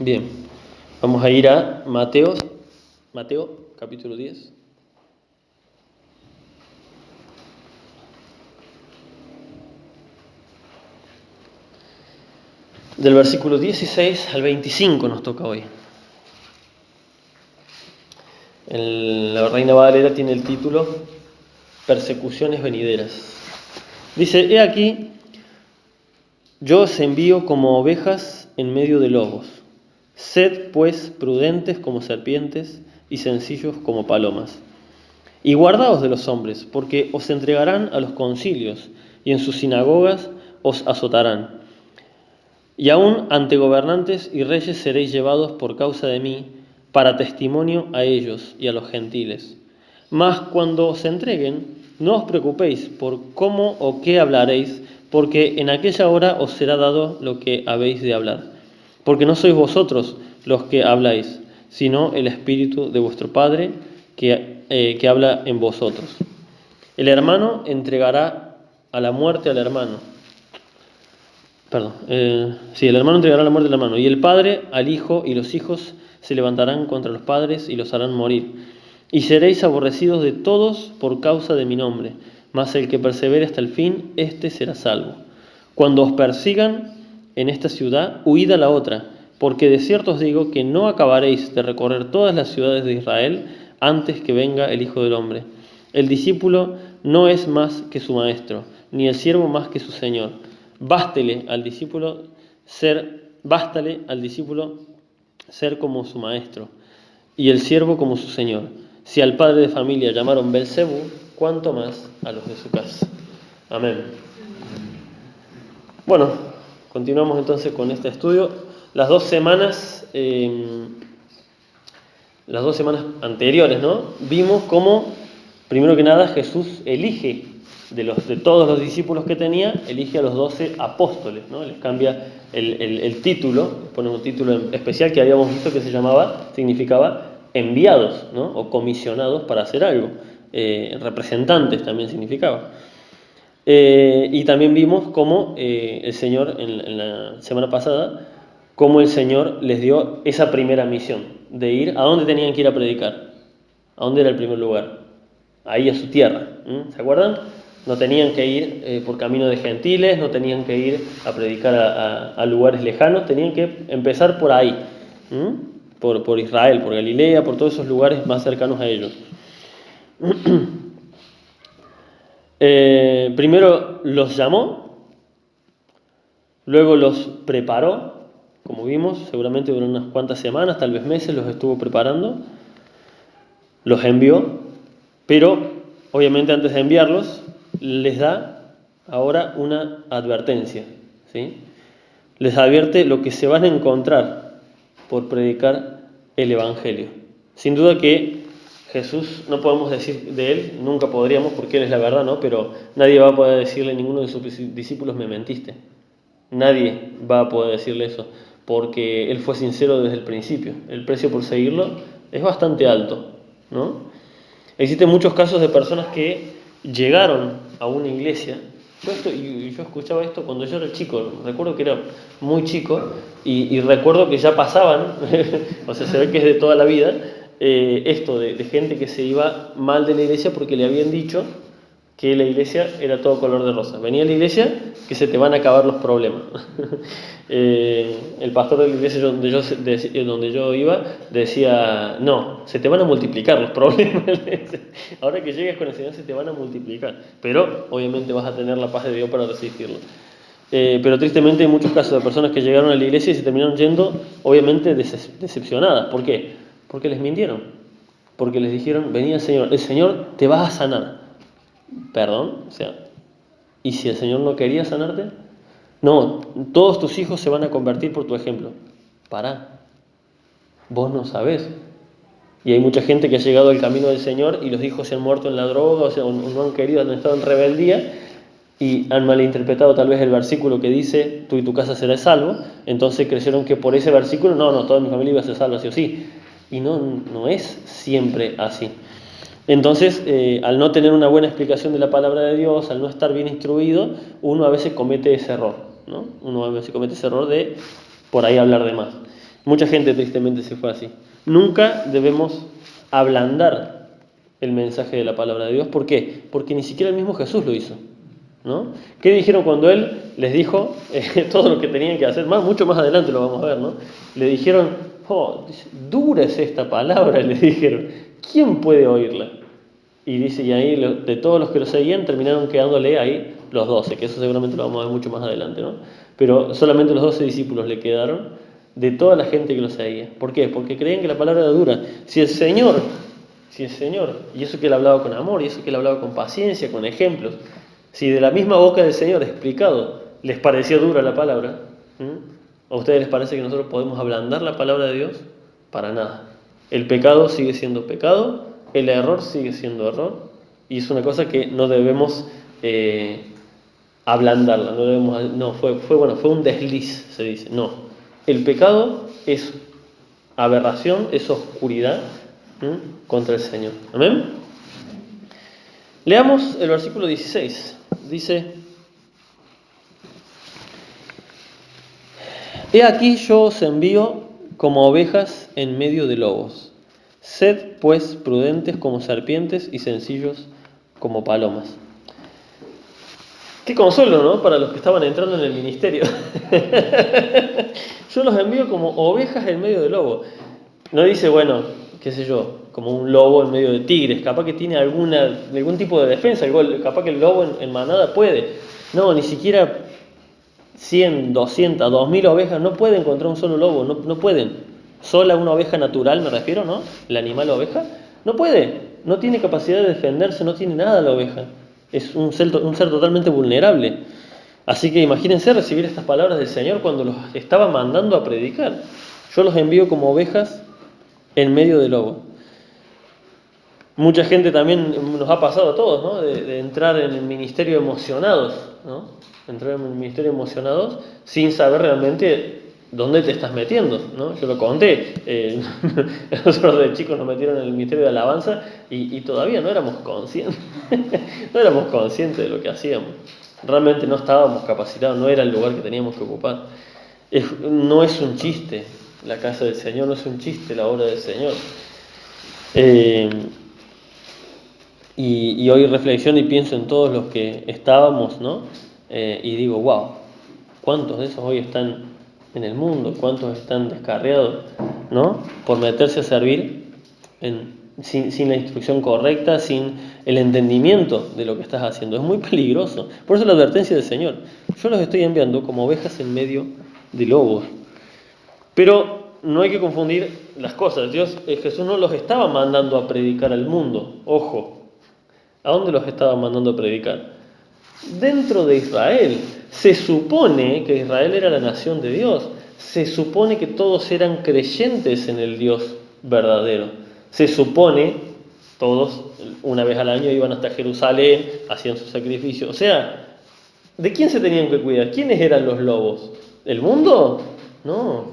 Bien, vamos a ir a Mateo capítulo 10. Del versículo 16 al 25 nos toca hoy. La Reina Valera tiene el título Persecuciones venideras. Dice, he aquí, yo os envío como ovejas en medio de lobos. Sed, pues, prudentes como serpientes y sencillos como palomas. Y guardaos de los hombres, porque os entregarán a los concilios, y en sus sinagogas os azotarán. Y aún ante gobernantes y reyes seréis llevados por causa de mí, para testimonio a ellos y a los gentiles. Mas cuando os entreguen, no os preocupéis por cómo o qué hablaréis, porque en aquella hora os será dado lo que habéis de hablar. Porque no sois vosotros los que habláis, sino el Espíritu de vuestro Padre que habla en vosotros. El hermano entregará a la muerte al hermano. El hermano entregará la muerte al hermano, y el padre al hijo, y los hijos se levantarán contra los padres y los harán morir. Y seréis aborrecidos de todos por causa de mi nombre, mas el que persevere hasta el fin, éste será salvo. Cuando os persigan en esta ciudad, huid a la otra, porque de cierto os digo que no acabaréis de recorrer todas las ciudades de Israel antes que venga el Hijo del Hombre. El discípulo no es más que su maestro, ni el siervo más que su señor. Bástale al discípulo ser como su maestro y el siervo como su señor. Si al padre de familia llamaron Belcebú, cuánto más a los de su casa. Amén. Bueno, continuamos entonces con este estudio. Las dos semanas anteriores, ¿no? Vimos cómo, primero que nada, Jesús elige de todos los discípulos que tenía, elige a los 12 apóstoles, ¿no? Les cambia el título, les pone un título especial que habíamos visto que significaba enviados, ¿no? O comisionados para hacer algo. Representantes también significaba. Y también vimos cómo el Señor, en la semana pasada, cómo el Señor les dio esa primera misión de ir, ¿a dónde tenían que ir a predicar? ¿A dónde era el primer lugar? Ahí a su tierra, ¿se acuerdan? No tenían que ir por camino de gentiles, no tenían que ir a predicar a lugares lejanos, tenían que empezar por ahí, por Israel, por Galilea, por todos esos lugares más cercanos a ellos. Primero los llamó, luego los preparó, como vimos, seguramente durante unas cuantas semanas, tal vez meses, los estuvo preparando, los envió, pero obviamente antes de enviarlos, les da ahora una advertencia, ¿sí? Les advierte lo que se van a encontrar por predicar el Evangelio. Sin duda que Jesús, no podemos decir de él, nunca podríamos porque él es la verdad, ¿no? Pero nadie va a poder decirle a ninguno de sus discípulos me mentiste. Nadie va a poder decirle eso porque él fue sincero desde el principio. El precio por seguirlo es bastante alto, ¿no? Existen muchos casos de personas que llegaron a una iglesia. Yo escuchaba esto cuando yo era chico, recuerdo que era muy chico y recuerdo que ya pasaban, o sea, se ve que es de toda la vida, esto de gente que se iba mal de la iglesia porque le habían dicho que la iglesia era todo color de rosa. Venía a la iglesia que se te van a acabar los problemas. El pastor de la iglesia donde yo iba decía, no, se te van a multiplicar los problemas. Ahora que llegues con el Señor se te van a multiplicar, pero obviamente vas a tener la paz de Dios para resistirlo. Pero tristemente hay muchos casos de personas que llegaron a la iglesia y se terminaron yendo obviamente decepcionadas. ¿Por qué? Porque les mintieron, porque les dijeron, venía el Señor te va a sanar. Perdón, o sea, ¿y si el Señor no quería sanarte? No, todos tus hijos se van a convertir por tu ejemplo. Pará, vos no sabés. Y hay mucha gente que ha llegado al camino del Señor y los hijos se han muerto en la droga, o sea, no han querido, han estado en rebeldía y han malinterpretado tal vez el versículo que dice tú y tu casa serás salvo, entonces creyeron que por ese versículo, no, toda mi familia iba a ser salva sí o sí. Y no es siempre así. Entonces, al no tener una buena explicación de la palabra de Dios, al no estar bien instruido, uno a veces comete ese error, ¿no? Uno a veces comete ese error de por ahí hablar de más. Mucha gente tristemente se fue así. Nunca debemos ablandar el mensaje de la palabra de Dios. ¿Por qué? Porque ni siquiera el mismo Jesús lo hizo, ¿no? ¿Qué dijeron cuando Él les dijo todo lo que tenían que hacer? Mucho más adelante lo vamos a ver, ¿no? Le dijeron, oh, dura es esta palabra, le dijeron, ¿quién puede oírla? Y dice, y ahí de todos los que lo seguían terminaron quedándole ahí los 12, que eso seguramente lo vamos a ver mucho más adelante, ¿no? Pero solamente los 12 discípulos le quedaron de toda la gente que lo seguía. ¿Por qué? Porque creían que la palabra era dura. Si el Señor, y eso que Él hablaba con amor, y eso que Él hablaba con paciencia, con ejemplos, si de la misma boca del Señor explicado les parecía dura la palabra, ¿a ustedes les parece que nosotros podemos ablandar la palabra de Dios? Para nada. El pecado sigue siendo pecado, el error sigue siendo error, y es una cosa que no debemos ablandarla, fue un desliz, se dice. No, el pecado es aberración, es oscuridad contra el Señor. Amén. Leamos el versículo 16. Dice: He aquí yo os envío como ovejas en medio de lobos. Sed pues prudentes como serpientes y sencillos como palomas. Qué consuelo, ¿no? Para los que estaban entrando en el ministerio. Yo los envío como ovejas en medio de lobos. No dice, bueno, qué sé yo, como un lobo en medio de tigres. Capaz que tiene algún tipo de defensa. Capaz que el lobo en manada puede. No, ni siquiera 100, 200, 2000 ovejas no pueden contra un solo lobo. No pueden. Sola una oveja natural, me refiero, ¿no? El animal oveja. No puede. No tiene capacidad de defenderse, no tiene nada la oveja. Es un ser totalmente vulnerable. Así que imagínense recibir estas palabras del Señor cuando los estaba mandando a predicar. Yo los envío como ovejas en medio de lobos. Mucha gente también nos ha pasado a todos, ¿no? De entrar en el ministerio emocionados, ¿no? Entrar en el ministerio emocionados sin saber realmente dónde te estás metiendo, ¿no? Yo lo conté. Nosotros de chicos nos metieron en el ministerio de alabanza y todavía no éramos conscientes. No éramos conscientes de lo que hacíamos. Realmente no estábamos capacitados, no era el lugar que teníamos que ocupar. No es un chiste la casa del Señor, no es un chiste la obra del Señor. Y hoy reflexiono y pienso en todos los que estábamos, ¿no? Y digo, wow, ¿cuántos de esos hoy están en el mundo? ¿Cuántos están descarriados, ¿no? Por meterse a servir sin la instrucción correcta, sin el entendimiento de lo que estás haciendo. Es muy peligroso. Por eso la advertencia del Señor. Yo los estoy enviando como ovejas en medio de lobos. Pero no hay que confundir las cosas. Jesús no los estaba mandando a predicar al mundo. Ojo. ¿A dónde los estaba mandando a predicar? Dentro de Israel. Se supone que Israel era la nación de Dios. Se supone que todos eran creyentes en el Dios verdadero. Se supone, todos una vez al año iban hasta Jerusalén, hacían su sacrificio. O sea, ¿de quién se tenían que cuidar? ¿Quiénes eran los lobos? ¿El mundo? No.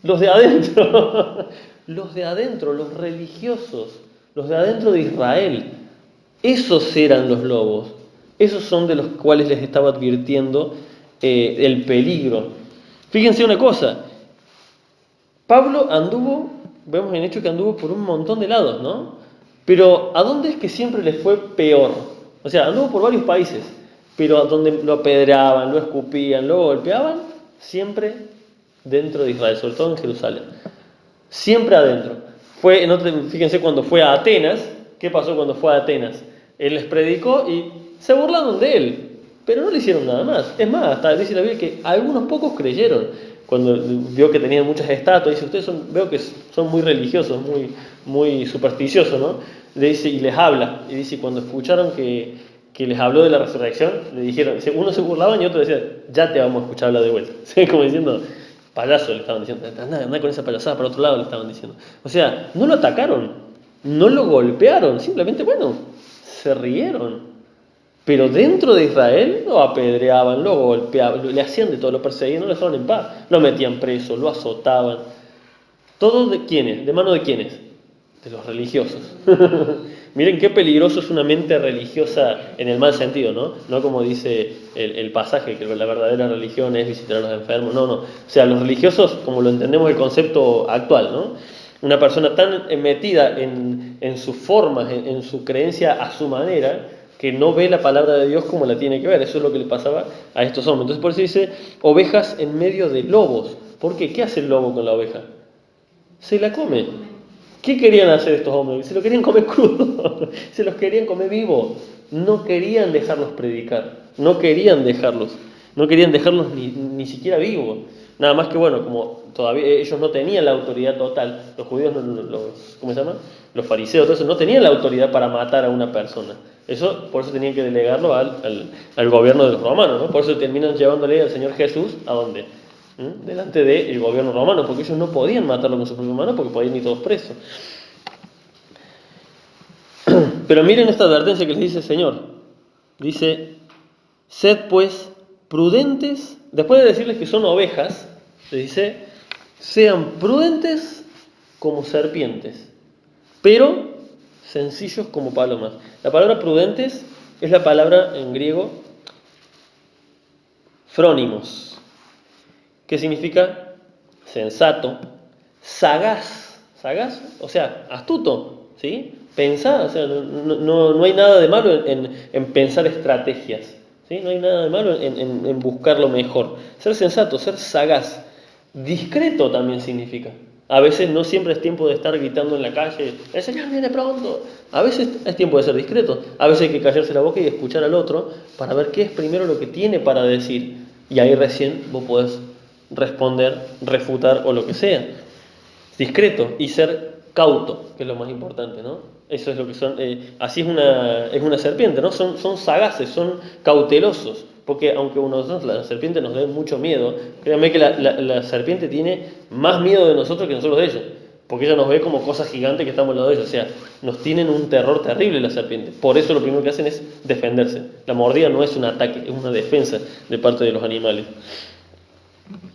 Los de adentro. Los de adentro, los religiosos. Los de adentro de Israel. Esos eran los lobos. Esos son de los cuales les estaba advirtiendo el peligro. Fíjense una cosa. Pablo vemos en Hechos que anduvo por un montón de lados, ¿no? Pero ¿a dónde es que siempre les fue peor? O sea, anduvo por varios países, pero a donde lo apedreaban, lo escupían, lo golpeaban, siempre dentro de Israel, sobre todo en Jerusalén. Siempre adentro. Fíjense cuando fue a Atenas. ¿Qué pasó cuando fue a Atenas? Él les predicó y se burlaron de él, pero no le hicieron nada más. Es más, hasta dice la Biblia que algunos pocos creyeron. Cuando vio que tenían muchas estatuas, dice, veo que son muy religiosos, muy supersticiosos, ¿no? Le dice, y les habla, y dice, cuando escucharon que les habló de la resurrección, le dijeron, uno se burlaban y otro decía, ya te vamos a escuchar hablar de vuelta. Como diciendo, payaso, le estaban diciendo, anda con esa payasada para otro lado, le estaban diciendo. O sea, no lo atacaron, no lo golpearon, simplemente, se rieron. Pero dentro de Israel lo apedreaban, lo golpeaban, le hacían de todo, lo perseguían, no lo dejaban en paz, lo metían preso, lo azotaban. ¿Todo de quiénes? ¿De mano de quiénes? De los religiosos. Miren qué peligroso es una mente religiosa en el mal sentido, ¿no? No como dice el pasaje, que la verdadera religión es visitar a los enfermos. No, no. O sea, los religiosos, como lo entendemos el concepto actual, ¿no? Una persona tan metida en sus formas, en su creencia a su manera, que no ve la palabra de Dios como la tiene que ver. Eso es lo que le pasaba a estos hombres. Entonces por eso dice, ovejas en medio de lobos. ¿Por qué? ¿Qué hace el lobo con la oveja? Se la come. ¿Qué querían hacer estos hombres? Se lo querían comer crudo, se los querían comer vivo. No querían dejarlos predicar, no querían dejarlos ni siquiera vivos. Nada más que bueno, como todavía ellos no tenían la autoridad total, los judíos, ¿cómo se llama? Los fariseos, todo eso, no tenían la autoridad para matar a una persona. Eso, por eso tenían que delegarlo al gobierno de los romanos, ¿no? Por eso terminan llevándole al Señor Jesús, ¿a dónde? Delante del gobierno romano, porque ellos no podían matarlo con su propia mano porque podían ir todos presos. Pero miren esta advertencia que les dice el Señor. Dice, sed pues prudentes, después de decirles que son ovejas, les dice, sean prudentes como serpientes, pero sencillos como palomas. La palabra prudentes es la palabra en griego frónimos, que significa sensato, sagaz, o sea, astuto, ¿sí? Pensar, o sea, no hay nada de malo en pensar estrategias, ¿sí? No hay nada de malo en buscar lo mejor. Ser sensato, ser sagaz, discreto también significa. A veces no siempre es tiempo de estar gritando en la calle, el Señor viene pronto. A veces es tiempo de ser discreto, a veces hay que callarse la boca y escuchar al otro para ver qué es primero lo que tiene para decir. Y ahí recién vos podés responder, refutar o lo que sea. Discreto y ser cauto, que es lo más importante, ¿no? Eso es lo que son. Así es una serpiente, ¿no? Son sagaces, son cautelosos. Porque aunque la serpiente nos dé mucho miedo, créanme que la serpiente tiene más miedo de nosotros que nosotros de ella. Porque ella nos ve como cosas gigantes que estamos al lado de ella. O sea, nos tienen un terror terrible la serpiente. Por eso lo primero que hacen es defenderse. La mordida no es un ataque, es una defensa de parte de los animales.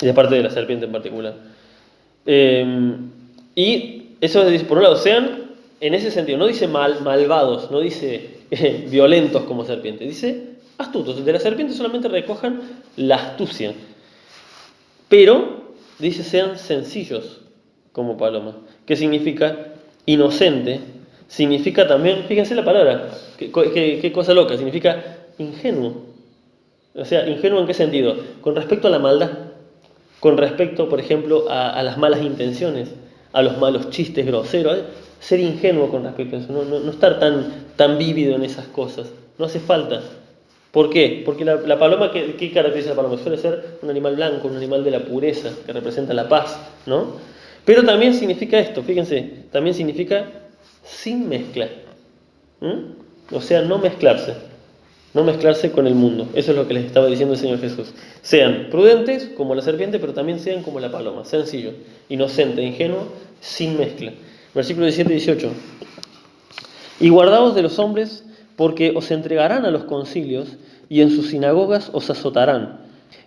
Y de parte de la serpiente en particular. Y eso dice, por un lado, sean en ese sentido, no dice malvados, no dice violentos como serpiente, dice astutos. De la serpiente solamente recojan la astucia. Pero dice sean sencillos como paloma. ¿Qué significa? Inocente. Significa también, fíjense la palabra, qué cosa loca, significa ingenuo. O sea, ingenuo ¿en qué sentido? Con respecto a la maldad. Con respecto, por ejemplo, a las malas intenciones, a los malos chistes groseros, ser ingenuo con respecto a eso, no estar tan vívido en esas cosas, no hace falta. ¿Por qué? Porque la paloma, ¿qué caracteriza la paloma? Suele ser un animal blanco, un animal de la pureza, que representa la paz, ¿no? Pero también significa esto, fíjense, también significa sin mezcla. O sea, no mezclarse con el mundo. Eso es lo que les estaba diciendo el Señor Jesús. Sean prudentes como la serpiente, pero también sean como la paloma. Sencillo, inocente, ingenuo, sin mezcla. Versículo 17 y 18. Y guardaos de los hombres, porque os entregarán a los concilios, y en sus sinagogas os azotarán.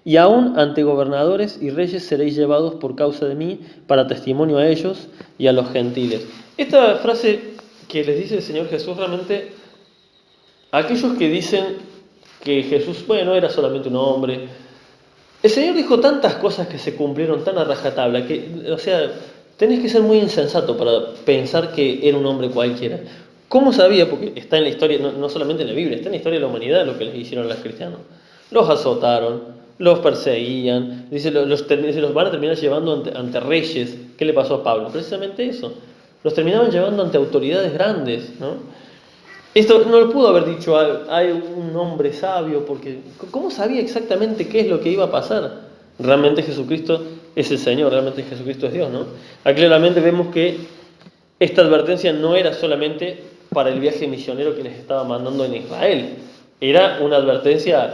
Y aún ante gobernadores y reyes seréis llevados por causa de mí, para testimonio a ellos y a los gentiles. Esta frase que les dice el Señor Jesús realmente... Aquellos que dicen que Jesús, bueno, era solamente un hombre. El Señor dijo tantas cosas que se cumplieron tan a rajatabla que, o sea, tenés que ser muy insensato para pensar que era un hombre cualquiera. ¿Cómo sabía? Porque está en la historia, no solamente en la Biblia, está en la historia de la humanidad lo que les hicieron a los cristianos. Los azotaron, los perseguían, dice, los van a terminar llevando ante reyes. ¿Qué le pasó a Pablo? Precisamente eso. Los terminaban llevando ante autoridades grandes, ¿no? Esto no lo pudo haber dicho hay un hombre sabio, porque ¿cómo sabía exactamente qué es lo que iba a pasar? Realmente Jesucristo es el Señor, realmente Jesucristo es Dios, ¿no? Aquí claramente vemos que esta advertencia no era solamente para el viaje misionero que les estaba mandando en Israel, era una advertencia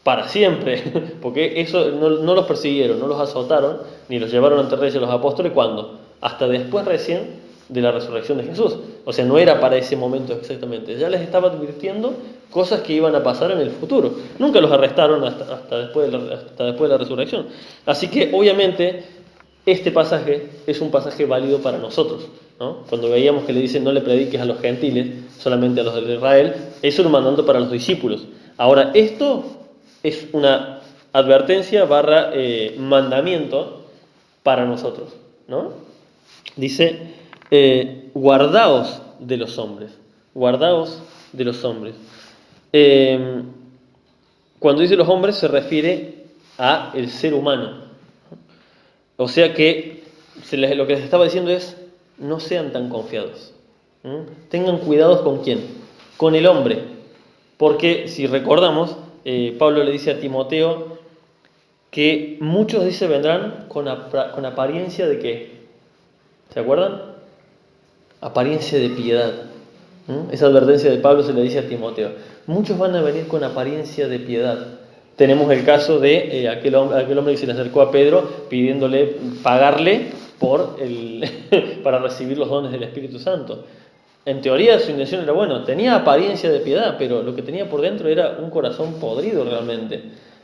para siempre, porque eso no los persiguieron, no los azotaron, ni los llevaron ante reyes los apóstoles, ¿cuándo? Hasta después recién de la resurrección de Jesús. O sea, no era para ese momento exactamente. Ya les estaba advirtiendo cosas que iban a pasar en el futuro. Nunca los arrestaron hasta después de la resurrección. Así que, obviamente, Este pasaje es un pasaje válido para nosotros, ¿no? Cuando veíamos que le dicen no le prediques a los gentiles, solamente a los de Israel, eso era un mandato para los discípulos. Ahora, esto es una advertencia barra mandamiento para nosotros, ¿no? Dice, guardaos de los hombres, guardaos de los hombres. Eh, Cuando dice los hombres se refiere a el ser humano. O sea que lo que les estaba diciendo es, no sean tan confiados. Tengan cuidado con quién, con el hombre. Porque si recordamos, Pablo le dice a Timoteo que muchos, dice, vendrán con apariencia de qué. ¿Se acuerdan? Apariencia de piedad. Esa advertencia de Pablo se le dice a Timoteo. Muchos van a venir con apariencia de piedad. Tenemos el caso de aquel hombre que se le acercó a Pedro pidiéndole pagarle para recibir los dones del Espíritu Santo. En teoría su intención era bueno, tenía apariencia de piedad, pero lo que tenía por dentro era un corazón podrido realmente.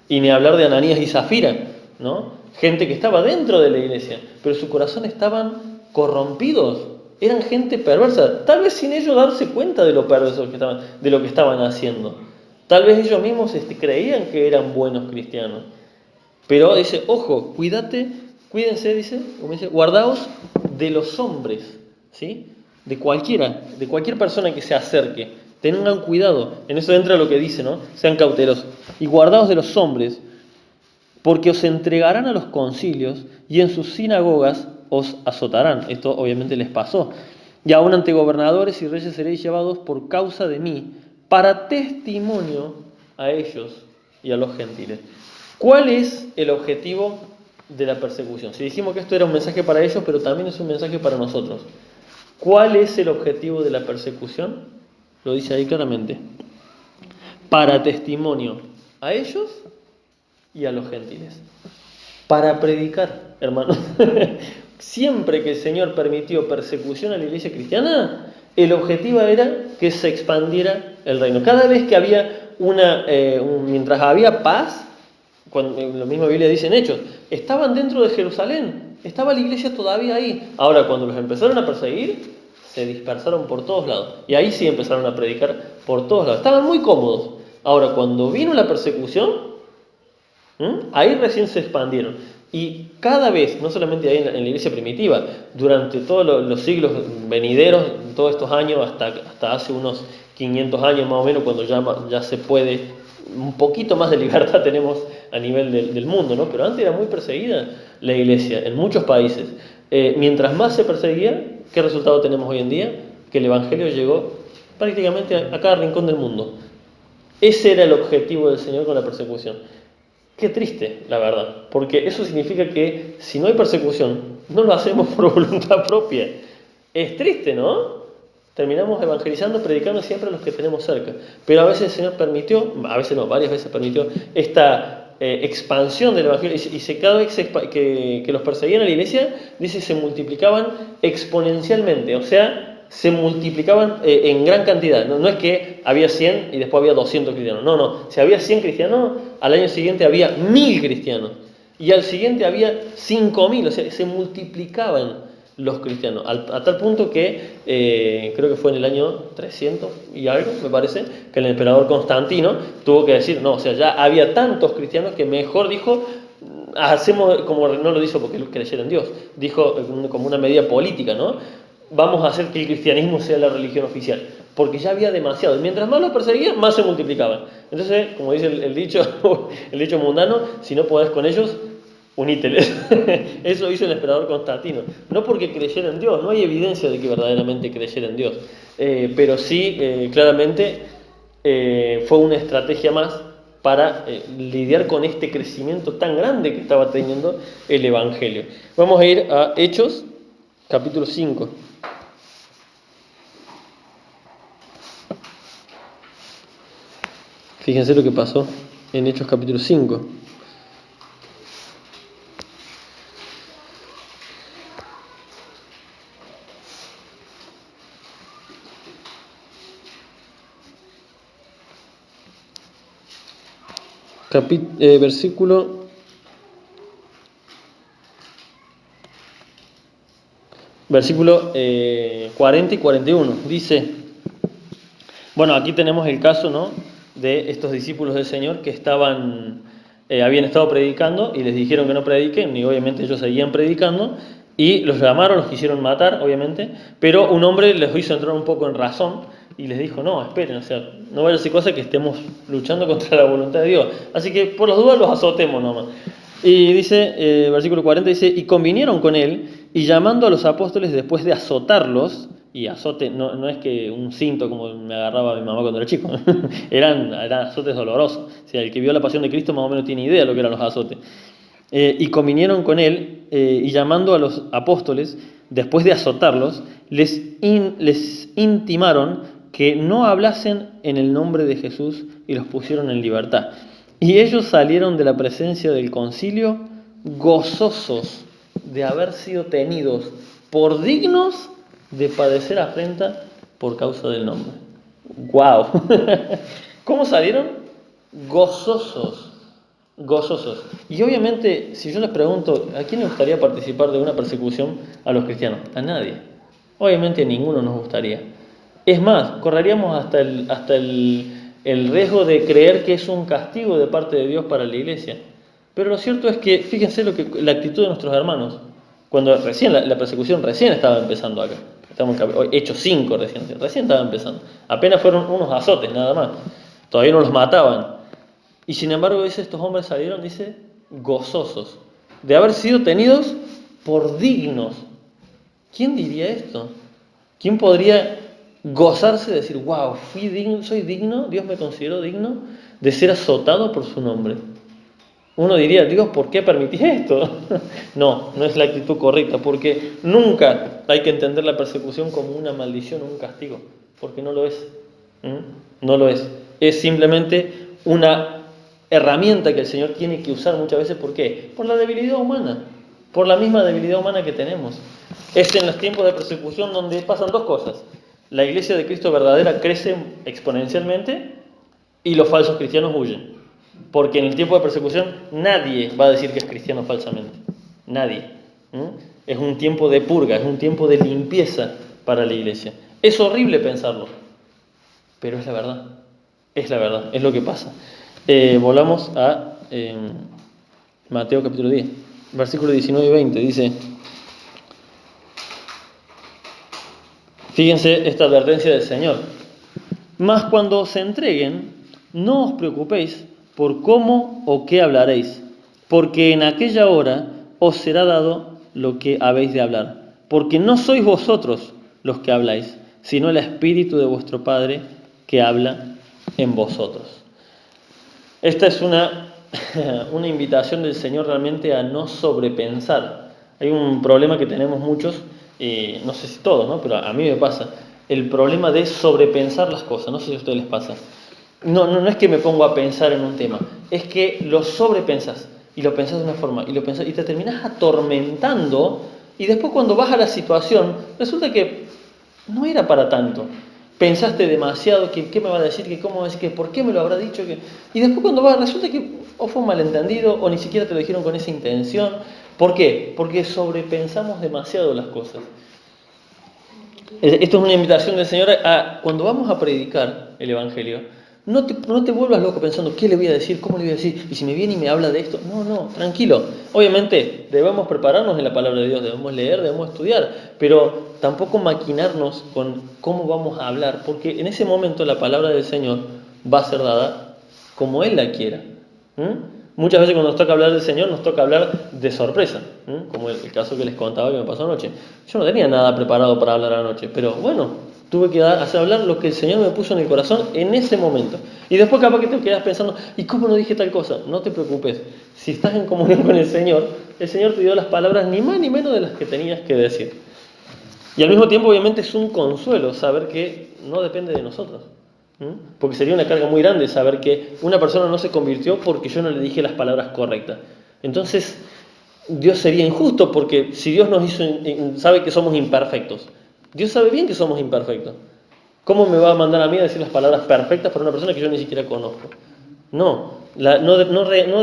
Y ni hablar de Ananías y Zafira, ¿no? Gente que estaba dentro de la iglesia, pero su corazón estaban corrompidos, eran gente perversa, tal vez sin ellos darse cuenta de lo perversos que estaban, de lo que estaban haciendo. Tal vez ellos mismos creían que eran buenos cristianos. Pero dice, ojo, cuídense, dice, como dice, guardaos de los hombres, ¿sí? De cualquier persona que se acerque. Tengan cuidado. En eso entra lo que dice, ¿no? Sean cautelosos. Y guardaos de los hombres, porque os entregarán a los concilios y en sus sinagogas os azotarán. Esto obviamente les pasó. Y aún ante gobernadores y reyes seréis llevados por causa de mí, para testimonio a ellos y a los gentiles. ¿Cuál es el objetivo de la persecución? Si dijimos que esto era un mensaje para ellos, pero también es un mensaje para nosotros. ¿Cuál es el objetivo de la persecución? Lo dice ahí claramente. Para testimonio a ellos y a los gentiles. Para predicar, hermanos. Siempre que el Señor permitió persecución a la iglesia cristiana, el objetivo era que se expandiera el reino. Cada vez que había mientras había paz, cuando, lo mismo Biblia dice en Hechos, estaban dentro de Jerusalén, estaba la iglesia todavía ahí. Ahora, cuando los empezaron a perseguir, se dispersaron por todos lados. Y ahí sí empezaron a predicar por todos lados. Estaban muy cómodos. Ahora, cuando vino la persecución, ahí recién se expandieron. Y cada vez, no solamente ahí en la iglesia primitiva, durante todos los siglos venideros, todos estos años, hasta hace unos 500 años más o menos, cuando ya se puede, un poquito más de libertad tenemos a nivel del mundo, ¿no? Pero antes era muy perseguida la iglesia en muchos países. Mientras más se perseguía, ¿qué resultado tenemos hoy en día? Que el Evangelio llegó prácticamente a cada rincón del mundo. Ese era el objetivo del Señor con la persecución. Qué triste, la verdad, porque eso significa que si no hay persecución, no lo hacemos por voluntad propia. Es triste, ¿no? Terminamos evangelizando, predicando siempre a los que tenemos cerca. Pero a veces el Señor permitió, a veces no, varias veces permitió esta expansión del Evangelio. Cada vez que los perseguían a la iglesia, dice, se multiplicaban exponencialmente. O sea, se multiplicaban en gran cantidad. No es que había 100 y después había 200 cristianos. No. Si había 100 cristianos, al año siguiente había 1000 cristianos. Y al siguiente había 5000. O sea, se multiplicaban los cristianos. A tal punto que, creo que fue en el año 300 y algo, me parece, que el emperador Constantino tuvo que decir, no, o sea, ya había tantos cristianos que mejor dijo, hacemos, como no lo hizo porque creyera en Dios, dijo como una medida política, ¿no? Vamos a hacer que el cristianismo sea la religión oficial, porque ya había demasiado, y mientras más los perseguían, más se multiplicaban. Entonces, como dice el dicho, el dicho mundano, si no podés con ellos, uníteles. Eso hizo el emperador Constantino, no porque creyera en Dios, no hay evidencia de que verdaderamente creyera en Dios, pero sí, claramente, fue una estrategia más para lidiar con este crecimiento tan grande que estaba teniendo el Evangelio. Vamos a ir a Hechos, capítulo 5. Fíjense lo que pasó en Hechos capítulo 5. Versículo Versículo 40 y 41. Dice, bueno, aquí tenemos el caso, ¿no?, de estos discípulos del Señor que habían estado predicando y les dijeron que no prediquen, y obviamente ellos seguían predicando, y los llamaron, los quisieron matar, obviamente, pero un hombre les hizo entrar un poco en razón y les dijo, no, esperen, o sea, no vaya a ser cosa que estemos luchando contra la voluntad de Dios, así que por las dudas los azotemos nomás. Y dice, versículo 40 dice, y convinieron con él, y llamando a los apóstoles después de azotarlos, y azote no es que un cinto como me agarraba mi mamá cuando era chico, eran azotes dolorosos. O sea, el que vio la pasión de Cristo más o menos tiene idea de lo que eran los azotes. Y convinieron con él, y llamando a los apóstoles, después de azotarlos, les intimaron que no hablasen en el nombre de Jesús y los pusieron en libertad. Y ellos salieron de la presencia del concilio gozosos de haber sido tenidos por dignos de padecer afrenta por causa del nombre. ¡Wow! ¿Cómo salieron? Gozosos. Gozosos. Y obviamente, si yo les pregunto, ¿a quién le gustaría participar de una persecución a los cristianos? A nadie. Obviamente a ninguno nos gustaría. Es más, correríamos hasta el riesgo de creer que es un castigo de parte de Dios para la iglesia. Pero lo cierto es que, fíjense la actitud de nuestros hermanos, cuando recién la persecución recién estaba empezando acá. Estamos en Hechos 5 recién estaba empezando. Apenas fueron unos azotes nada más. Todavía no los mataban. Y sin embargo, dice, estos hombres salieron, dice, gozosos de haber sido tenidos por dignos. ¿Quién diría esto? ¿Quién podría gozarse de decir, wow, fui digno, soy digno, Dios me consideró digno de ser azotado por su nombre? Uno diría, Dios, ¿por qué permitís esto? No es la actitud correcta, porque nunca hay que entender la persecución como una maldición o un castigo, porque no lo es. No lo es. Es simplemente una herramienta que el Señor tiene que usar muchas veces. ¿Por qué? Por la debilidad humana, por la misma debilidad humana que tenemos. Es en los tiempos de persecución donde pasan dos cosas. La iglesia de Cristo verdadera crece exponencialmente y los falsos cristianos huyen. Porque en el tiempo de persecución nadie va a decir que es cristiano falsamente. Nadie. Es un tiempo de purga, es un tiempo de limpieza para la iglesia. Es horrible pensarlo, pero es la verdad. Es la verdad, es lo que pasa. Volvamos a Mateo capítulo 10, versículos 19 y 20. Dice, fíjense esta advertencia del Señor. Mas cuando se entreguen, no os preocupéis por cómo o qué hablaréis, porque en aquella hora os será dado lo que habéis de hablar. Porque no sois vosotros los que habláis, sino el Espíritu de vuestro Padre que habla en vosotros. Esta es una invitación del Señor realmente a no sobrepensar. Hay un problema que tenemos muchos, no sé si todos, ¿no?, pero a mí me pasa, el problema de sobrepensar las cosas. No sé si a ustedes les pasa. No es que me pongo a pensar en un tema, es que lo sobrepensas y lo pensás de una forma y te terminás atormentando, y después cuando vas a la situación resulta que no era para tanto. Pensaste demasiado, que qué me va a decir, que cómo es, que por qué me lo habrá dicho, y después cuando vas resulta que o fue un malentendido o ni siquiera te lo dijeron con esa intención. ¿Por qué? Porque sobrepensamos demasiado las cosas. Esto es una invitación del Señor a, cuando vamos a predicar el Evangelio, no te vuelvas loco pensando qué le voy a decir, cómo le voy a decir, y si me viene y me habla de esto. No, tranquilo. Obviamente debemos prepararnos en la palabra de Dios, debemos leer, debemos estudiar, pero tampoco maquinarnos con cómo vamos a hablar, porque en ese momento la palabra del Señor va a ser dada como Él la quiera. Muchas veces cuando nos toca hablar del Señor, nos toca hablar de sorpresa, como el caso que les contaba que me pasó anoche. Yo no tenía nada preparado para hablar anoche, pero bueno, tuve que hacer hablar lo que el Señor me puso en el corazón en ese momento. Y después capaz que te quedas pensando, ¿y cómo no dije tal cosa? No te preocupes, si estás en comunión con el Señor te dio las palabras ni más ni menos de las que tenías que decir. Y al mismo tiempo, obviamente, es un consuelo saber que no depende de nosotros. Porque sería una carga muy grande saber que una persona no se convirtió porque yo no le dije las palabras correctas. Entonces, Dios sería injusto, porque si Dios nos hizo, sabe que somos imperfectos. Dios sabe bien que somos imperfectos. ¿Cómo me va a mandar a mí a decir las palabras perfectas para una persona que yo ni siquiera conozco? No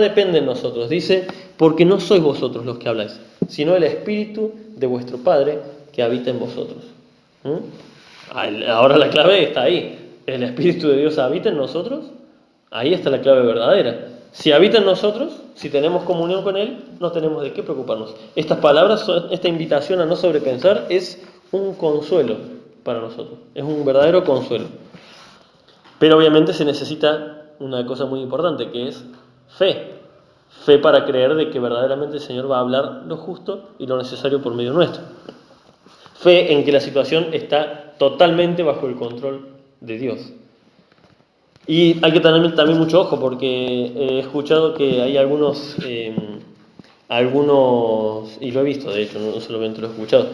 depende de nosotros. Dice, porque no sois vosotros los que habláis, sino el Espíritu de vuestro Padre que habita en vosotros. Ahora la clave está ahí. El Espíritu de Dios habita en nosotros. Ahí está la clave verdadera. Si habita en nosotros, si tenemos comunión con Él, no tenemos de qué preocuparnos. Estas palabras, esta invitación a no sobrepensar es un consuelo para nosotros. Es un verdadero consuelo. Pero obviamente se necesita una cosa muy importante, que es fe. Fe para creer de que verdaderamente el Señor va a hablar lo justo y lo necesario por medio nuestro. Fe en que la situación está totalmente bajo el control de Dios. Y hay que tener también mucho ojo, porque he escuchado que hay algunos, y lo he visto de hecho, no solamente lo he escuchado,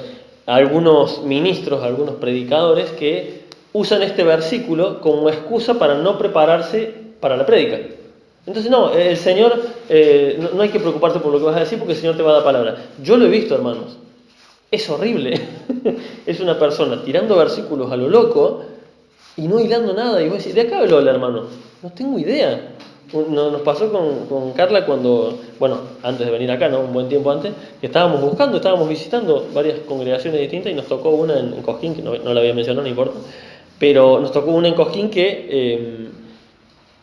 algunos ministros, algunos predicadores que usan este versículo como excusa para no prepararse para la prédica. Entonces no, el Señor, no hay que preocuparte por lo que vas a decir porque el Señor te va a dar palabra. Yo lo he visto, hermanos, es horrible. Es una persona tirando versículos a lo loco y no hilando nada. Y vos decís, ¿de acá habló el hermano? No tengo idea. Nos pasó con Carla cuando, bueno, antes de venir acá, ¿no? Un buen tiempo antes, que estábamos visitando varias congregaciones distintas y nos tocó una en Cosquín, que no la había mencionado, no importa, pero nos tocó una en Cosquín que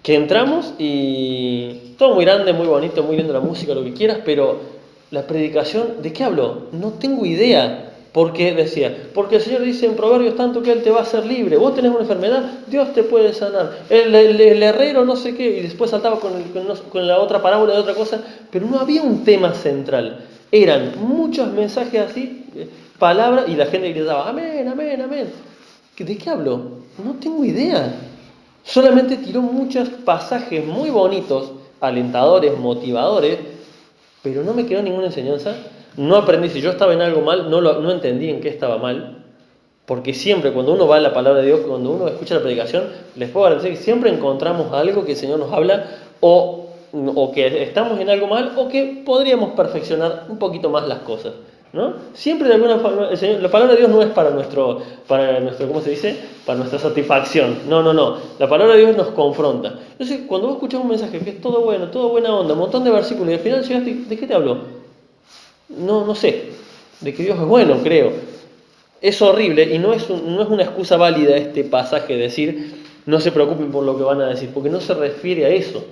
entramos y todo muy grande, muy bonito, muy lindo la música, lo que quieras, pero la predicación, ¿de qué habló? No tengo idea. Porque decía, porque el Señor dice en Proverbios tanto que Él te va a hacer libre. Vos tenés una enfermedad, Dios te puede sanar. El herrero no sé qué, y después saltaba con la otra parábola de otra cosa, pero no había un tema central. Eran muchos mensajes así, palabras, y la gente gritaba, amén, amén, amén. ¿De qué habló? No tengo idea. Solamente tiró muchos pasajes muy bonitos, alentadores, motivadores, pero no me quedó ninguna enseñanza. No aprendí, si yo estaba en algo mal, no entendí en qué estaba mal, porque siempre cuando uno va a la palabra de Dios, cuando uno escucha la predicación, les puedo garantizar que siempre encontramos algo que el Señor nos habla, o que estamos en algo mal, o que podríamos perfeccionar un poquito más las cosas, ¿no? Siempre de alguna forma, la palabra de Dios no es para nuestro, ¿cómo se dice? Para nuestra satisfacción. No. La palabra de Dios nos confronta. Entonces, cuando vos escuchás un mensaje que es todo bueno, todo buena onda, un montón de versículos, y al final llegaste, ¿de qué te habló? No sé, de que Dios es bueno, creo. Es horrible y no es una excusa válida este pasaje de decir no se preocupen por lo que van a decir, porque no se refiere a eso.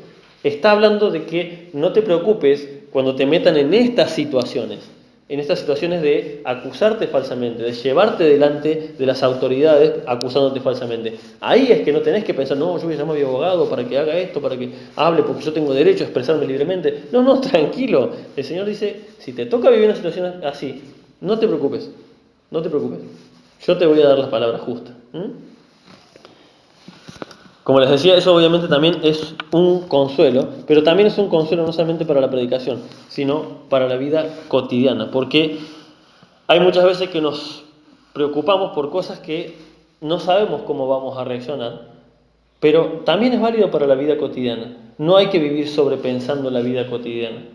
Está hablando de que no te preocupes cuando te metan en estas situaciones de acusarte falsamente, de llevarte delante de las autoridades acusándote falsamente. Ahí es que no tenés que pensar, no, yo voy a llamar a mi abogado para que haga esto, para que hable, porque yo tengo derecho a expresarme libremente. No, tranquilo. El Señor dice, si te toca vivir una situación así, no te preocupes. Yo te voy a dar las palabras justas. Como les decía, eso obviamente también es un consuelo, pero también es un consuelo no solamente para la predicación, sino para la vida cotidiana, porque hay muchas veces que nos preocupamos por cosas que no sabemos cómo vamos a reaccionar, pero también es válido para la vida cotidiana. No hay que vivir sobrepensando la vida cotidiana.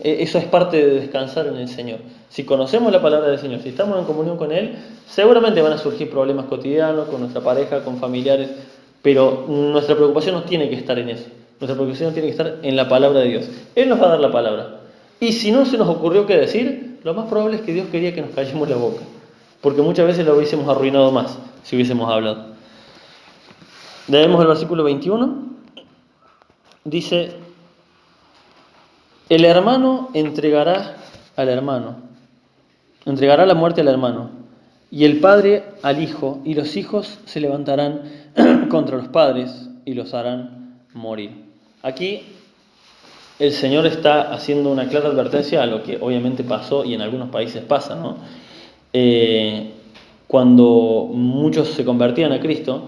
Eso es parte de descansar en el Señor. Si conocemos la palabra del Señor, si estamos en comunión con Él, seguramente van a surgir problemas cotidianos con nuestra pareja, con familiares, pero nuestra preocupación no tiene que estar en eso. Nuestra preocupación tiene que estar en la palabra de Dios. Él nos va a dar la palabra. Y si no se nos ocurrió qué decir, lo más probable es que Dios quería que nos callemos la boca, porque muchas veces lo hubiésemos arruinado más si hubiésemos hablado. Leemos el versículo 21. Dice: el hermano entregará la muerte al hermano, y el padre al hijo, y los hijos se levantarán contra los padres y los harán morir. Aquí el Señor está haciendo una clara advertencia a lo que obviamente pasó y en algunos países pasa, ¿no? Cuando muchos se convertían a Cristo,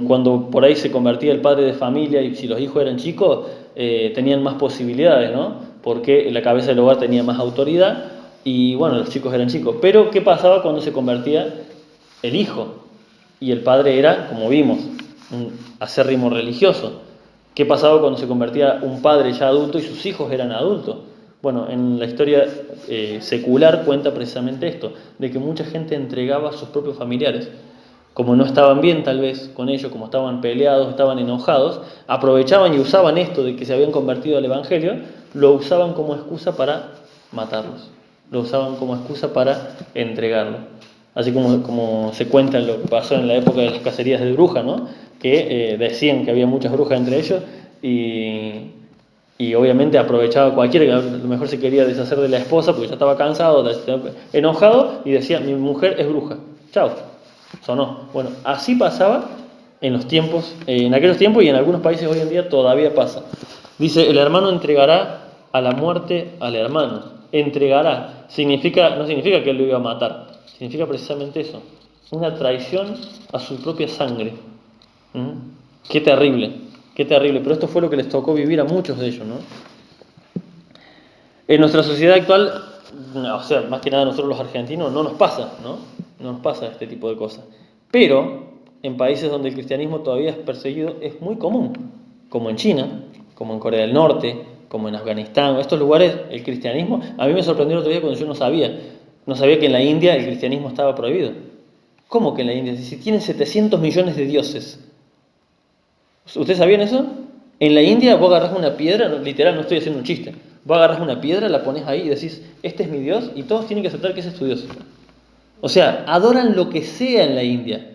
cuando por ahí se convertía el padre de familia y si los hijos eran chicos, tenían más posibilidades, ¿no? Porque la cabeza del hogar tenía más autoridad y bueno, los chicos eran chicos. Pero ¿qué pasaba cuando se convertía el hijo? Y el padre era, como vimos, un acérrimo religioso. ¿Qué pasaba cuando se convertía un padre ya adulto y sus hijos eran adultos? Bueno, en la historia secular cuenta precisamente esto, de que mucha gente entregaba a sus propios familiares. Como no estaban bien tal vez con ellos, como estaban peleados, estaban enojados, aprovechaban y usaban esto de que se habían convertido al Evangelio, lo usaban como excusa para matarlos. lo usaban como excusa para entregarlo. Así como se cuenta lo que pasó en la época de las cacerías de brujas, ¿no? Que decían que había muchas brujas entre ellos y obviamente aprovechaba cualquiera que a lo mejor se quería deshacer de la esposa porque ya estaba cansado, enojado y decía, mi mujer es bruja. Chao, sonó. Bueno, así pasaba en los tiempos, en aquellos tiempos y en algunos países hoy en día todavía pasa. Dice, el hermano entregará a la muerte al hermano. Entregará. No significa que él lo iba a matar. Significa precisamente eso. Una traición a su propia sangre. ¿Mm? Qué terrible. Qué terrible. Pero esto fue lo que les tocó vivir a muchos de ellos, ¿no? En nuestra sociedad actual, o sea, más que nada nosotros los argentinos, no nos pasa, ¿no? No nos pasa este tipo de cosas. Pero en países donde el cristianismo todavía es perseguido, es muy común, como en China, como en Corea del Norte, como en Afganistán, estos lugares, el cristianismo, a mí me sorprendió el otro día cuando yo no sabía que en la India el cristianismo estaba prohibido. ¿Cómo que en la India? Si tienen 700 millones de dioses. ¿Ustedes sabían eso? En la India vos agarrás una piedra, literal, no estoy haciendo un chiste, vos agarrás una piedra, la pones ahí y decís, este es mi Dios, y todos tienen que aceptar que ese es tu Dios. O sea, adoran lo que sea en la India,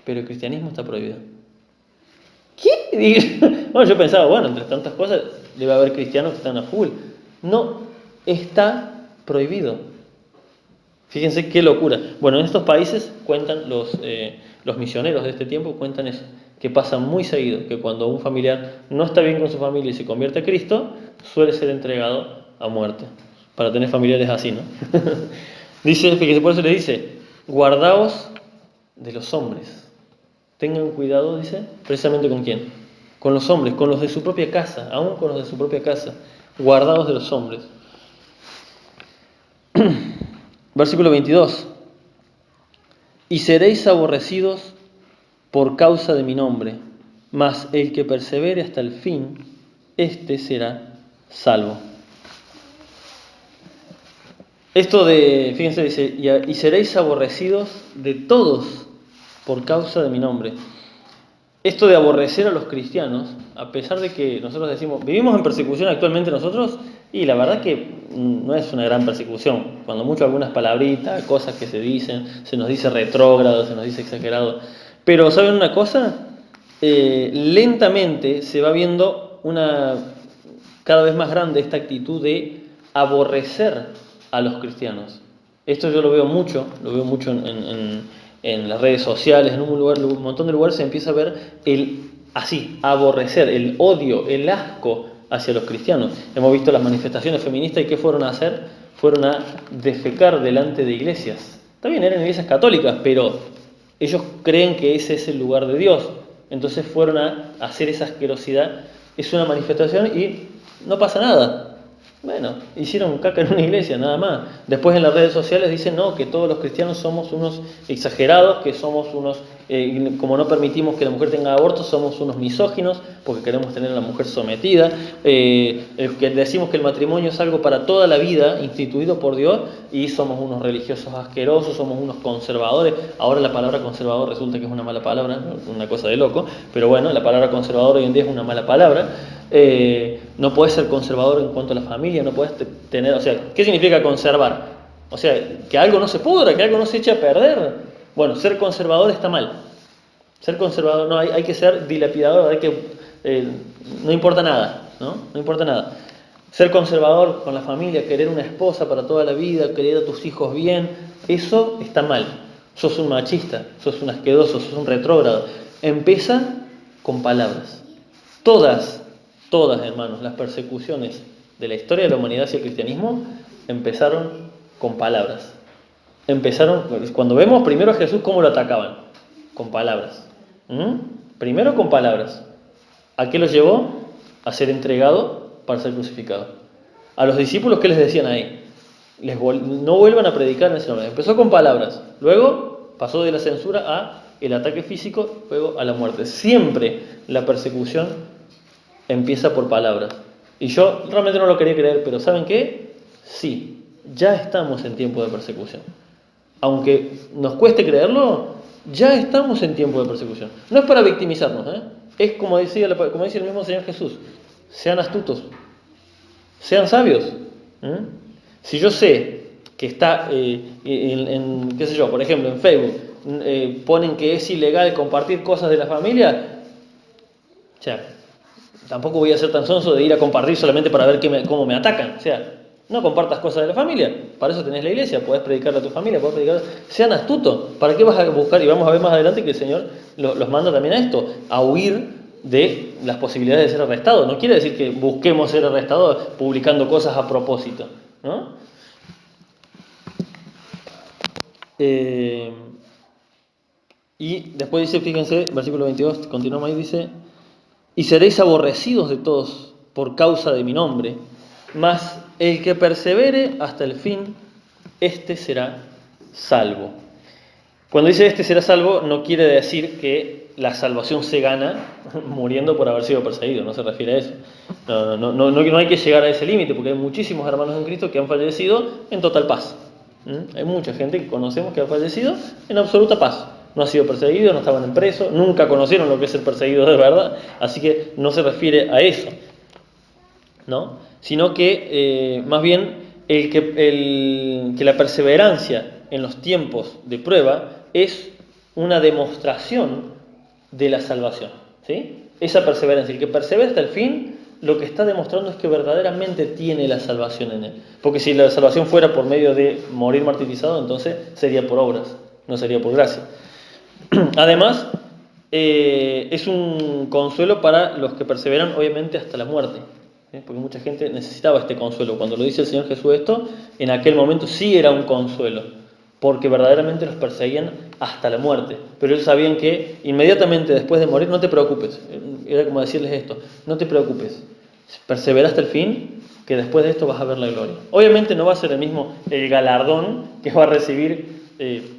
pero el cristianismo está prohibido. ¿Qué? Bueno, yo pensaba, bueno, entre tantas cosas debe haber cristianos que están a full. No, está prohibido. Fíjense qué locura. Bueno, en estos países cuentan los misioneros de este tiempo, cuentan eso, que pasa muy seguido, que cuando un familiar no está bien con su familia y se convierte a Cristo, suele ser entregado a muerte, para tener familiares así, ¿no? Dice, fíjense, por eso le dice, guardaos de los hombres. Tengan cuidado, dice, precisamente con quién. Con los hombres, con los de su propia casa, aún con los de su propia casa. Guardaos de los hombres. Versículo 22. Y seréis aborrecidos por causa de mi nombre, mas el que persevere hasta el fin, éste será salvo. Esto de, fíjense, dice, y seréis aborrecidos de todos por causa de mi nombre. Esto de aborrecer a los cristianos, a pesar de que nosotros decimos, vivimos en persecución actualmente nosotros, y la verdad que no es una gran persecución. Cuando mucho algunas palabritas, cosas que se dicen, se nos dice retrógrado, se nos dice exagerado. Pero ¿saben una cosa? Lentamente se va viendo cada vez más grande esta actitud aborrecer a los cristianos. Esto yo lo veo mucho en las redes sociales, en un montón de lugares se empieza a ver aborrecer, el odio, el asco hacia los cristianos. Hemos visto las manifestaciones feministas y ¿qué fueron a hacer? Fueron a defecar delante de iglesias. También eran iglesias católicas, pero ellos creen que ese es el lugar de Dios. Entonces fueron a hacer esa asquerosidad. Es una manifestación y no pasa nada. Bueno, hicieron caca en una iglesia, nada más. Después en las redes sociales dicen, no, que todos los cristianos somos unos exagerados, que somos unos, como no permitimos que la mujer tenga aborto, somos unos misóginos, porque queremos tener a la mujer sometida, que decimos que el matrimonio es algo para toda la vida, instituido por Dios, y somos unos religiosos asquerosos, somos unos conservadores. Ahora la palabra conservador resulta que es una mala palabra, una cosa de loco, pero bueno, la palabra conservador hoy en día es una mala palabra. No puedes ser conservador en cuanto a la familia, no puedes tener, o sea, ¿qué significa conservar? O sea, que algo no se pudra, que algo no se eche a perder. Bueno, ser conservador está mal. Ser conservador, no, hay que ser dilapidador, no importa nada, ¿no? No importa nada. Ser conservador con la familia, querer una esposa para toda la vida, querer a tus hijos bien, eso está mal. Sos un machista, sos un asqueroso, sos un retrógrado. Empieza con palabras. Todas, hermanos, las persecuciones de la historia de la humanidad hacia el cristianismo empezaron con palabras. Cuando vemos primero a Jesús, ¿cómo lo atacaban? Con palabras. Primero con palabras. ¿A qué los llevó? A ser entregado para ser crucificado. A los discípulos, ¿qué les decían ahí? No vuelvan a predicar en ese nombre. Empezó con palabras. Luego pasó de la censura a el ataque físico, luego a la muerte. Siempre la persecución empieza por palabras. Y yo realmente no lo quería creer, pero ¿saben qué? Sí, ya estamos en tiempo de persecución. Aunque nos cueste creerlo, ya estamos en tiempo de persecución. No es para victimizarnos, ¿eh? Es como dice el mismo Señor Jesús, sean astutos, sean sabios. Si yo sé que está qué sé yo, por ejemplo, en Facebook, ponen que es ilegal compartir cosas de la familia, o sea, tampoco voy a ser tan sonso de ir a compartir solamente para ver cómo me atacan. O sea, no compartas cosas de la familia. Para eso tenés la iglesia, podés predicarle a tu familia, podés predicar. Sean astutos. ¿Para qué vas a buscar? Y vamos a ver más adelante que el Señor los manda también a esto, a huir de las posibilidades de ser arrestados. No quiere decir que busquemos ser arrestados publicando cosas a propósito, ¿no? Y después dice, fíjense, versículo 22, continuamos ahí, dice: y seréis aborrecidos de todos por causa de mi nombre, mas el que persevere hasta el fin, éste será salvo. Cuando dice este será salvo, no quiere decir que la salvación se gana muriendo por haber sido perseguido, no se refiere a eso. No hay que llegar a ese límite, porque hay muchísimos hermanos en Cristo que han fallecido en total paz. Hay mucha gente que conocemos que ha fallecido en absoluta paz. No ha sido perseguido, no estaban en preso, nunca conocieron lo que es ser perseguido de verdad, así que no se refiere a eso, ¿no? Sino que más bien que la perseverancia en los tiempos de prueba es una demostración de la salvación, ¿sí? Esa perseverancia, el que persevera hasta el fin, lo que está demostrando es que verdaderamente tiene la salvación en él. Porque si la salvación fuera por medio de morir martirizado, entonces sería por obras, no sería por gracia. Además, es un consuelo para los que perseveran, obviamente, hasta la muerte. Porque mucha gente necesitaba este consuelo. Cuando lo dice el Señor Jesús esto, en aquel momento sí era un consuelo, porque verdaderamente los perseguían hasta la muerte. Pero ellos sabían que inmediatamente después de morir, no te preocupes. Era como decirles esto: no te preocupes, persevera hasta el fin, que después de esto vas a ver la gloria. Obviamente no va a ser el galardón que va a recibir,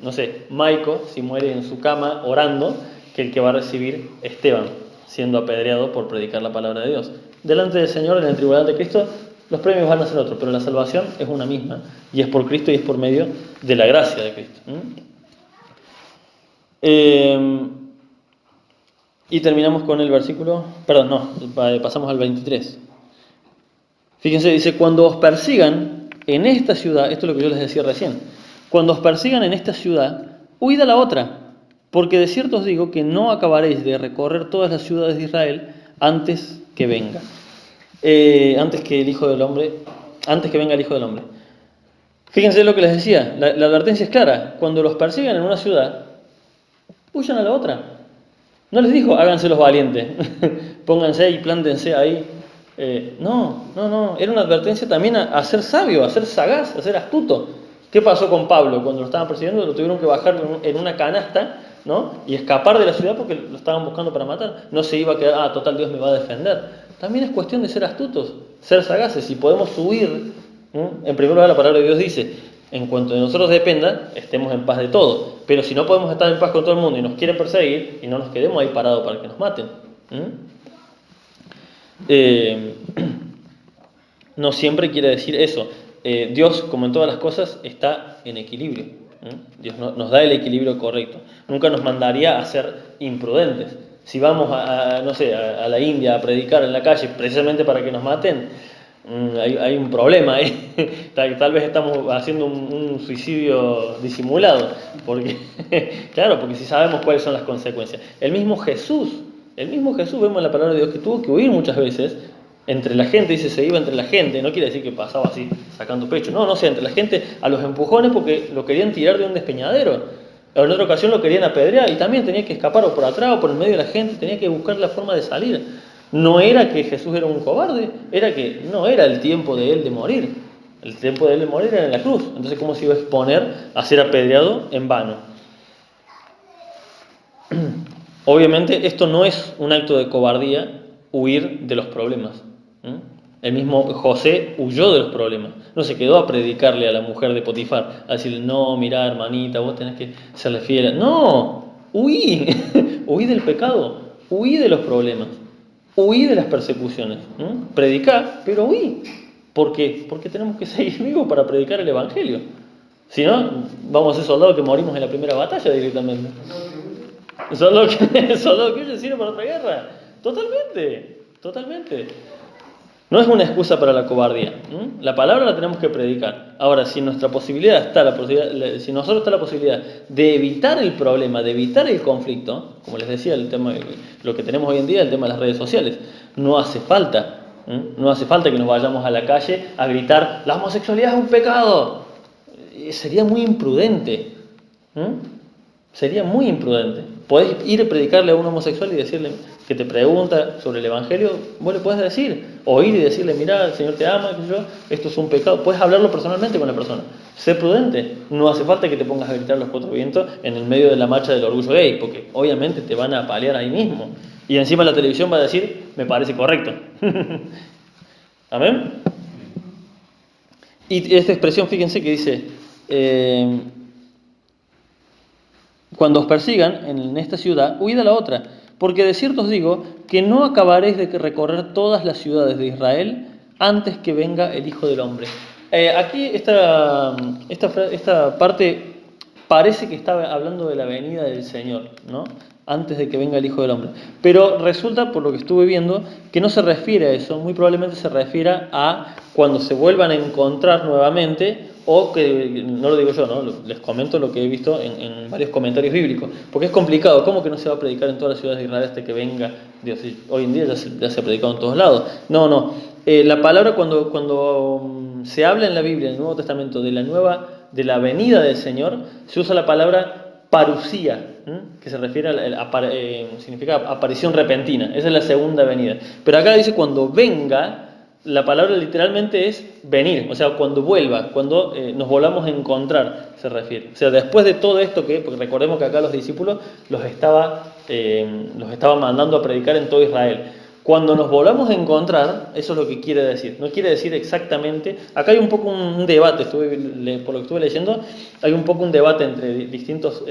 no sé, Maico, si muere en su cama orando, que el que va a recibir Esteban, siendo apedreado por predicar la palabra de Dios. Delante del Señor, en el tribunal de Cristo, los premios van a ser otros, pero la salvación es una misma, y es por Cristo y es por medio de la gracia de Cristo. Y terminamos con el versículo, pasamos al 23. Fíjense, dice: cuando os persigan en esta ciudad, esto es lo que yo les decía recién, cuando os persigan en esta ciudad, huid a la otra, porque de cierto os digo que no acabaréis de recorrer todas las ciudades de Israel antes que venga. Antes que venga el Hijo del Hombre. Fíjense lo que les decía, la advertencia es clara: cuando los persigan en una ciudad, huyan a la otra. No les dijo háganse los valientes, pónganse y plántense ahí. No, era una advertencia también a ser sabio, a ser sagaz, a ser astuto. ¿Qué pasó con Pablo? Cuando lo estaban persiguiendo, lo tuvieron que bajar en una canasta, ¿no? Y escapar de la ciudad porque lo estaban buscando para matar. No se iba a quedar, total, Dios me va a defender. También es cuestión de ser astutos, ser sagaces. Si podemos huir, en primer lugar la palabra de Dios dice: en cuanto de nosotros dependa, estemos en paz de todo. Pero si no podemos estar en paz con todo el mundo y nos quieren perseguir, y no nos quedemos ahí parados para que nos maten. No siempre quiere decir eso. Dios, como en todas las cosas, está en equilibrio. Dios nos da el equilibrio correcto. Nunca nos mandaría a ser imprudentes. Si vamos a la India a predicar en la calle precisamente para que nos maten, hay un problema ahí. Tal vez estamos haciendo un suicidio disimulado, porque si sabemos cuáles son las consecuencias. El mismo Jesús, vemos en la palabra de Dios que tuvo que huir muchas veces entre la gente. Dice, se iba entre la gente, no quiere decir que pasaba así sacando pecho, entre la gente a los empujones, porque lo querían tirar de un despeñadero. En otra ocasión lo querían apedrear y también tenía que escapar o por atrás o por el medio de la gente, tenía que buscar la forma de salir. No era que Jesús era un cobarde, era que no era el tiempo de él de morir. El tiempo de él de morir era en la cruz. Entonces, ¿cómo se iba a exponer a ser apedreado en vano? Obviamente, esto no es un acto de cobardía, huir de los problemas. El mismo José huyó de los problemas. No se quedó a predicarle a la mujer de Potifar, a decirle: no, mirá, hermanita, vos tenés que serle fiel. No, huí, huí del pecado, huí de los problemas, huí de las persecuciones. Predicá, pero huí. ¿Por qué? Porque tenemos que seguir vivos para predicar el Evangelio. Si no, vamos a ser soldados que morimos en la primera batalla directamente. Soldados que huyen sirven para otra guerra. Totalmente. No es una excusa para la cobardía. La palabra la tenemos que predicar. Ahora, si nuestra posibilidad está si nosotros está la posibilidad de evitar el problema, de evitar el conflicto, como les decía, el tema, lo que tenemos hoy en día, el tema de las redes sociales, no hace falta. No hace falta que nos vayamos a la calle a gritar: la homosexualidad es un pecado. Sería muy imprudente. Sería muy imprudente. Podés ir a predicarle a un homosexual y decirle que te pregunta sobre el Evangelio, vos le podés decir, o ir y decirle: mirá, el Señor te ama, qué sé yo, esto es un pecado. Puedes hablarlo personalmente con la persona. Sé prudente. No hace falta que te pongas a gritar los cuatro vientos en el medio de la marcha del orgullo gay, porque obviamente te van a apalear ahí mismo. Y encima la televisión va a decir: me parece correcto. ¿Amén? Y esta expresión, fíjense que dice: cuando os persigan en esta ciudad, huid a la otra, porque de cierto os digo que no acabaréis de recorrer todas las ciudades de Israel antes que venga el Hijo del Hombre. Aquí esta parte parece que está hablando de la venida del Señor, ¿no? Antes de que venga el Hijo del Hombre. Pero resulta, por lo que estuve viendo, que no se refiere a eso, muy probablemente se refiere a cuando se vuelvan a encontrar nuevamente, o que, no lo digo yo, ¿no? Les comento lo que he visto en varios comentarios bíblicos, porque es complicado. ¿Cómo que no se va a predicar en todas las ciudades de Israel hasta que venga Dios? Hoy en día ya se ha predicado en todos lados. No. La palabra cuando se habla en la Biblia, en el Nuevo Testamento, de la venida del Señor, se usa la palabra parusía, que se refiere significa aparición repentina. Esa es la segunda venida. Pero acá dice cuando venga. La palabra literalmente es venir, o sea, cuando vuelva, cuando nos volvamos a encontrar, se refiere. O sea, después de todo esto porque recordemos que acá los discípulos los estaba mandando a predicar en todo Israel. Cuando nos volvamos a encontrar, eso es lo que quiere decir. No quiere decir exactamente. Acá hay un poco un debate, por lo que estuve leyendo, hay un poco un debate entre distintos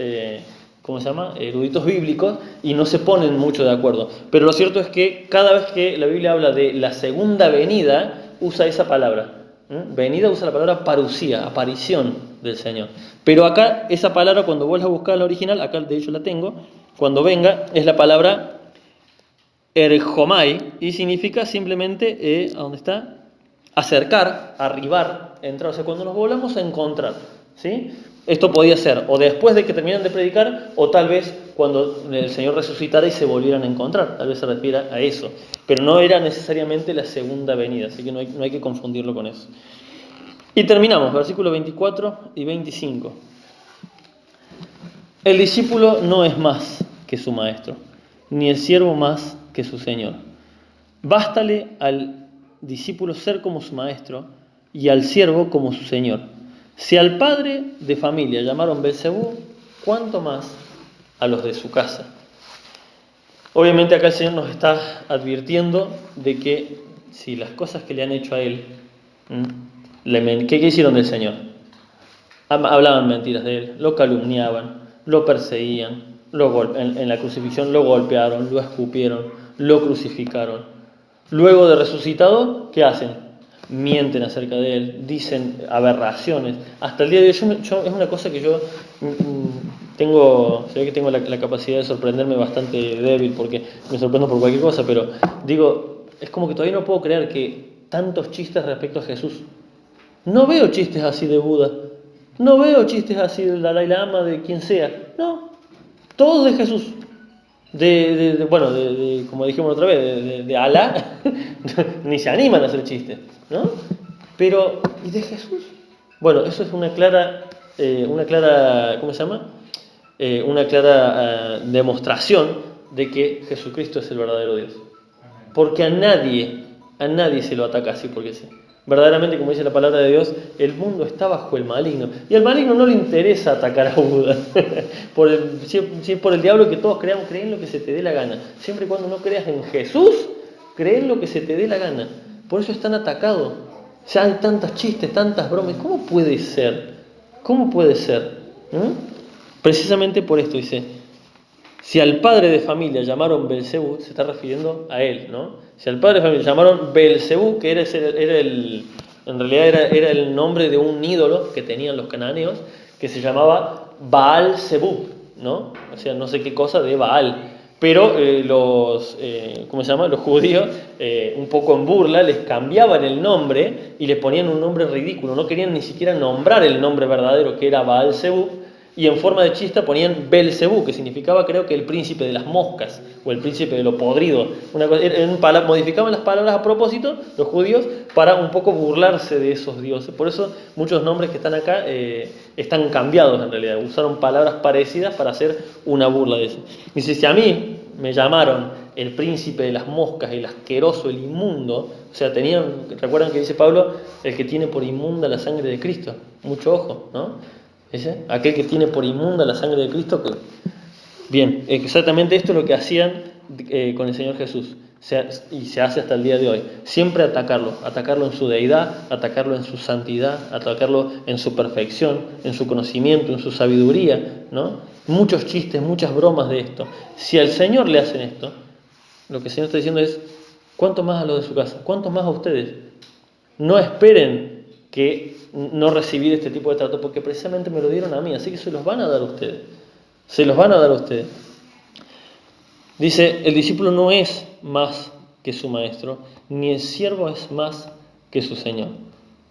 ¿cómo se llama?, eruditos bíblicos, y no se ponen mucho de acuerdo. Pero lo cierto es que cada vez que la Biblia habla de la segunda venida, usa esa palabra. Venida usa la palabra parusía, aparición del Señor. Pero acá esa palabra, cuando vuelvas a buscar la original, acá de hecho la tengo, cuando venga, es la palabra erjomai, y significa simplemente, ¿a dónde está?, acercar, arribar, entrar. O sea, cuando nos volvamos a encontrar, ¿sí? Esto podía ser o después de que terminan de predicar, o tal vez cuando el Señor resucitara y se volvieran a encontrar. Tal vez se refiera a eso. Pero no era necesariamente la segunda venida, así que no hay que confundirlo con eso. Y terminamos, versículos 24 y 25. El discípulo no es más que su maestro, ni el siervo más que su señor. Bástale al discípulo ser como su maestro y al siervo como su señor. Si al padre de familia llamaron Belcebú, ¿cuánto más a los de su casa? Obviamente acá el Señor nos está advirtiendo de que si las cosas que le han hecho a él, ¿qué hicieron del Señor? Hablaban mentiras de él, lo calumniaban, lo perseguían, en la crucifixión lo golpearon, lo escupieron, lo crucificaron. Luego de resucitado, ¿qué hacen? Mienten acerca de él, dicen aberraciones. Hasta el día de hoy, es una cosa que yo se ve que tengo la capacidad de sorprenderme bastante débil, porque me sorprendo por cualquier cosa, pero digo, es como que todavía no puedo creer que tantos chistes respecto a Jesús. No veo chistes así de Buda, no veo chistes así del Dalai Lama, de quien sea, no, todo de Jesús. Como dijimos otra vez, de Alá, ni se animan a hacer chistes, ¿no? Pero, ¿y de Jesús? Bueno, eso es una clara, ¿cómo se llama? Una clara demostración de que Jesucristo es el verdadero Dios. Porque a nadie se lo ataca así porque sí. Verdaderamente, como dice la palabra de Dios, el mundo está bajo el maligno. Y al maligno no le interesa atacar a Buda. Si es por el diablo que todos creen lo que se te dé la gana. Siempre y cuando no creas en Jesús, creen lo que se te dé la gana. Por eso están atacados. Ya hay tantos chistes, tantas bromas. ¿Cómo puede ser? ¿Cómo puede ser? Precisamente por esto dice: si al padre de familia llamaron Belcebú, se está refiriendo a él, ¿no? Si al padre de familia llamaron Belcebú, que en realidad era el nombre de un ídolo que tenían los cananeos, que se llamaba Baal Zebú, ¿no? O sea, no sé qué cosa de Baal. Pero ¿cómo se llama? Los judíos, un poco en burla, les cambiaban el nombre y les ponían un nombre ridículo. No querían ni siquiera nombrar el nombre verdadero, que era Baal-Zebub, y en forma de chista ponían Belzebú, que significaba, creo que el príncipe de las moscas, o el príncipe de lo podrido. Modificaban las palabras a propósito, los judíos, para un poco burlarse de esos dioses. Por eso muchos nombres que están acá están cambiados en realidad. Usaron palabras parecidas para hacer una burla de eso. Dice, si a mí me llamaron el príncipe de las moscas, el asqueroso, el inmundo, o sea, recuerdan que dice Pablo, el que tiene por inmunda la sangre de Cristo. Mucho ojo, ¿no? ¿Ese? Aquel que tiene por inmunda la sangre de Cristo. Bien, exactamente esto es lo que hacían con el Señor Jesús, y se hace hasta el día de hoy. Siempre atacarlo en su deidad, atacarlo en su santidad, atacarlo en su perfección, en su conocimiento, en su sabiduría, ¿no? Muchos chistes, muchas bromas de esto. Si al Señor le hacen esto, lo que el Señor está diciendo es, ¿cuánto más a los de su casa? ¿Cuánto más a ustedes? No esperen que no recibir este tipo de trato, porque precisamente me lo dieron a mí, así que se los van a dar a ustedes. Se los van a dar a ustedes. Dice, el discípulo no es más que su maestro, ni el siervo es más que su señor.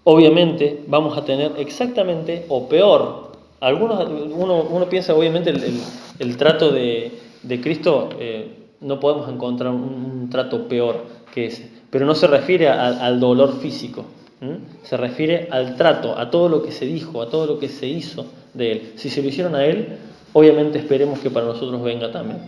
Obviamente vamos a tener exactamente o peor. Uno piensa, obviamente, el trato de Cristo, no podemos encontrar un trato peor que ese, pero no se refiere al dolor físico. Se refiere al trato, a todo lo que se dijo, a todo lo que se hizo de Él. Si se lo hicieron a Él, obviamente esperemos que para nosotros venga también.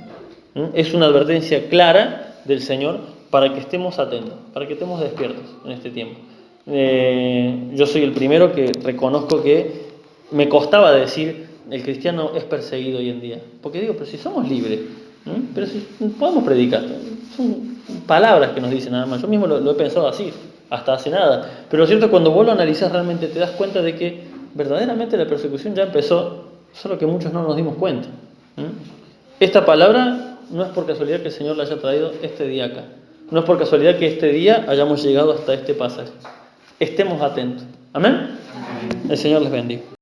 Es una advertencia clara del Señor para que estemos atentos, para que estemos despiertos en este tiempo. Yo soy el primero que reconozco que me costaba decir el cristiano es perseguido hoy en día. Porque digo, pero si somos libres, pero si podemos predicar, son palabras que nos dicen nada más. Yo mismo lo he pensado así, hasta hace nada. Pero lo cierto es que cuando vos lo analizás realmente te das cuenta de que verdaderamente la persecución ya empezó, solo que muchos no nos dimos cuenta. Esta palabra no es por casualidad que el Señor la haya traído este día acá. No es por casualidad que este día hayamos llegado hasta este pasaje. Estemos atentos. ¿Amén? El Señor les bendiga.